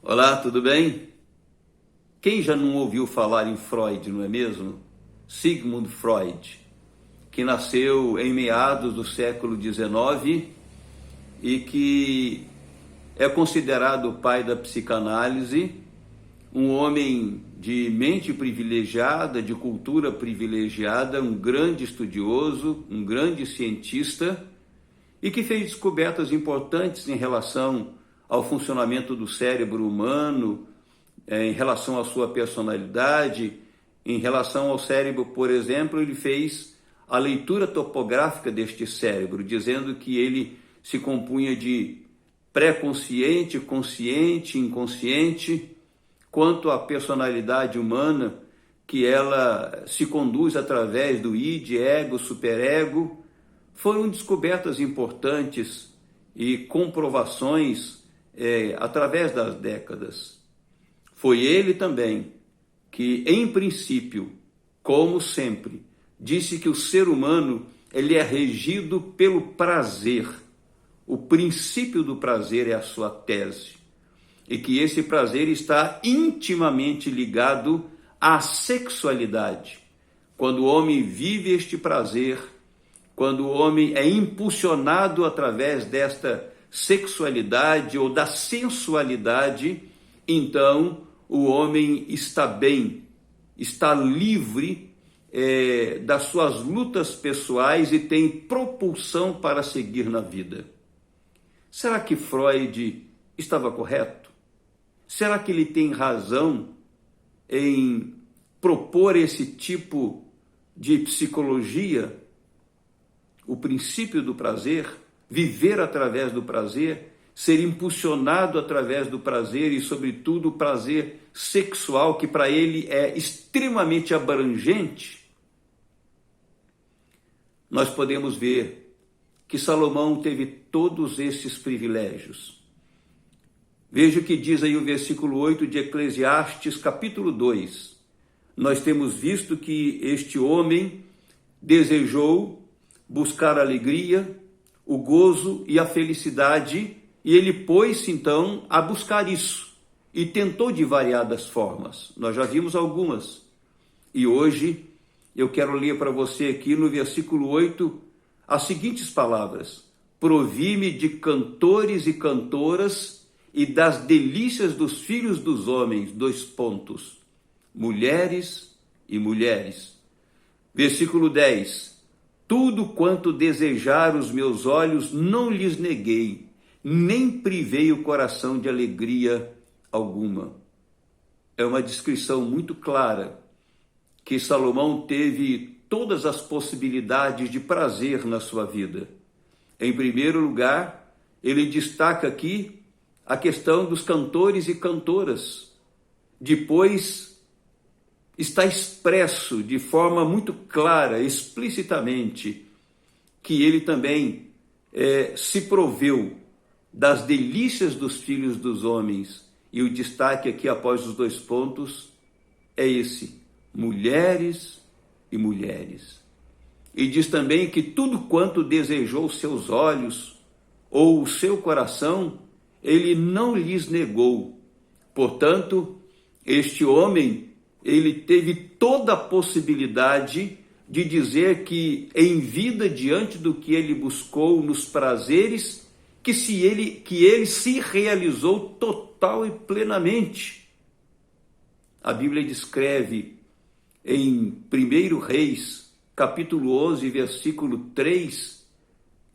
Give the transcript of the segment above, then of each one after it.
Olá, tudo bem? Quem já não ouviu falar em Freud, não é mesmo? Sigmund Freud, que nasceu em meados do século XIX e que é considerado o pai da psicanálise, um homem de mente privilegiada, de cultura privilegiada, um grande estudioso, um grande cientista e que fez descobertas importantes em relação ao funcionamento do cérebro humano, em relação à sua personalidade, em relação ao cérebro, por exemplo, ele fez a leitura topográfica deste cérebro, dizendo que ele se compunha de pré-consciente, consciente, inconsciente, quanto à personalidade humana, que ela se conduz através do id, ego, superego. Foram descobertas importantes e comprovações através das décadas. Foi ele também que, em princípio, como sempre, disse que o ser humano ele é regido pelo prazer. O princípio do prazer é a sua tese. E que esse prazer está intimamente ligado à sexualidade. Quando o homem vive este prazer, quando o homem é impulsionado através desta sexualidade ou da sensualidade, então o homem está bem, está livre das suas lutas pessoais e tem propulsão para seguir na vida. Será que Freud estava correto? Será que ele tem razão em propor esse tipo de psicologia? O princípio do prazer, viver através do prazer, ser impulsionado através do prazer e, sobretudo, o prazer sexual, que para ele é extremamente abrangente. Nós podemos ver que Salomão teve todos esses privilégios. Veja o que diz aí o versículo 8 de Eclesiastes, capítulo 2. Nós temos visto que este homem desejou buscar a alegria, o gozo e a felicidade, e ele pôs-se então a buscar isso e tentou de variadas formas. Nós já vimos algumas. E hoje eu quero ler para você aqui no versículo 8 as seguintes palavras: provi-me de cantores e cantoras e das delícias dos filhos dos homens, mulheres e mulheres. Versículo 10: tudo quanto desejar os meus olhos não lhes neguei, nem privei o coração de alegria alguma. É uma descrição muito clara que Salomão teve todas as possibilidades de prazer na sua vida. Em primeiro lugar, ele destaca aqui a questão dos cantores e cantoras. Depois, está expresso de forma muito clara, explicitamente, que ele também se proveu das delícias dos filhos dos homens. E o destaque aqui, após os 2 pontos, é esse: mulheres e mulheres. E diz também que tudo quanto desejou seus olhos ou o seu coração, ele não lhes negou. Portanto, este homem, ele teve toda a possibilidade de dizer que em vida, diante do que ele buscou nos prazeres, que ele se realizou total e plenamente. A Bíblia descreve em 1 Reis, capítulo 11, versículo 3,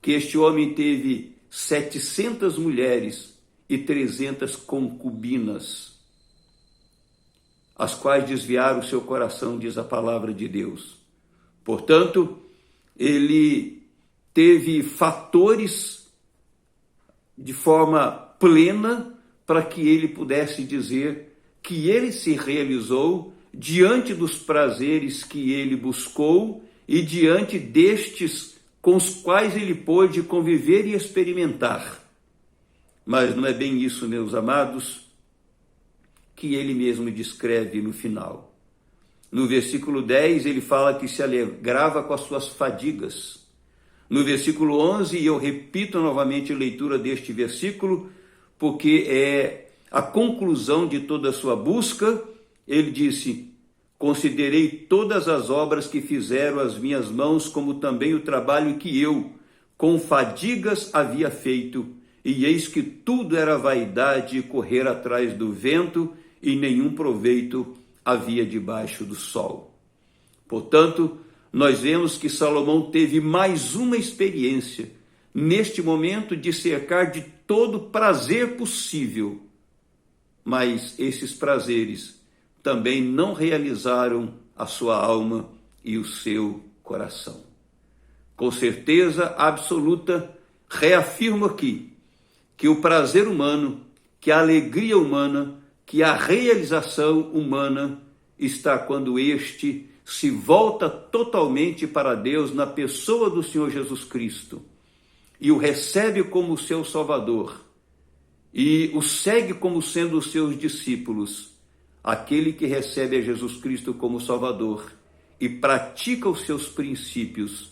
que este homem teve 700 mulheres e 300 concubinas, as quais desviaram o seu coração, diz a palavra de Deus. Portanto, ele teve fatores de forma plena para que ele pudesse dizer que ele se realizou diante dos prazeres que ele buscou e diante destes com os quais ele pôde conviver e experimentar. Mas não é bem isso, meus amados, que ele mesmo descreve no final. No versículo 10, ele fala que se alegrava com as suas fadigas. No versículo 11, e eu repito novamente a leitura deste versículo, porque é a conclusão de toda a sua busca, ele disse: considerei todas as obras que fizeram as minhas mãos, como também o trabalho que eu, com fadigas, havia feito, e eis que tudo era vaidade e correr atrás do vento, e nenhum proveito havia debaixo do sol. Portanto, nós vemos que Salomão teve mais uma experiência, neste momento, de cercar de todo prazer possível, mas esses prazeres também não realizaram a sua alma e o seu coração. Com certeza absoluta, reafirmo aqui que o prazer humano, que a alegria humana, que a realização humana está quando este se volta totalmente para Deus na pessoa do Senhor Jesus Cristo e o recebe como seu Salvador e o segue como sendo os seus discípulos. Aquele que recebe a Jesus Cristo como Salvador e pratica os seus princípios,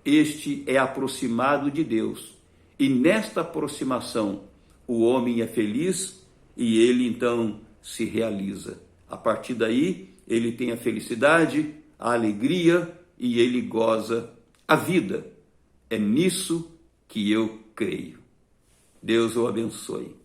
este é aproximado de Deus. E nesta aproximação, o homem é feliz e ele então se realiza. A partir daí, ele tem a felicidade, a alegria e ele goza a vida. É nisso que eu creio. Deus o abençoe.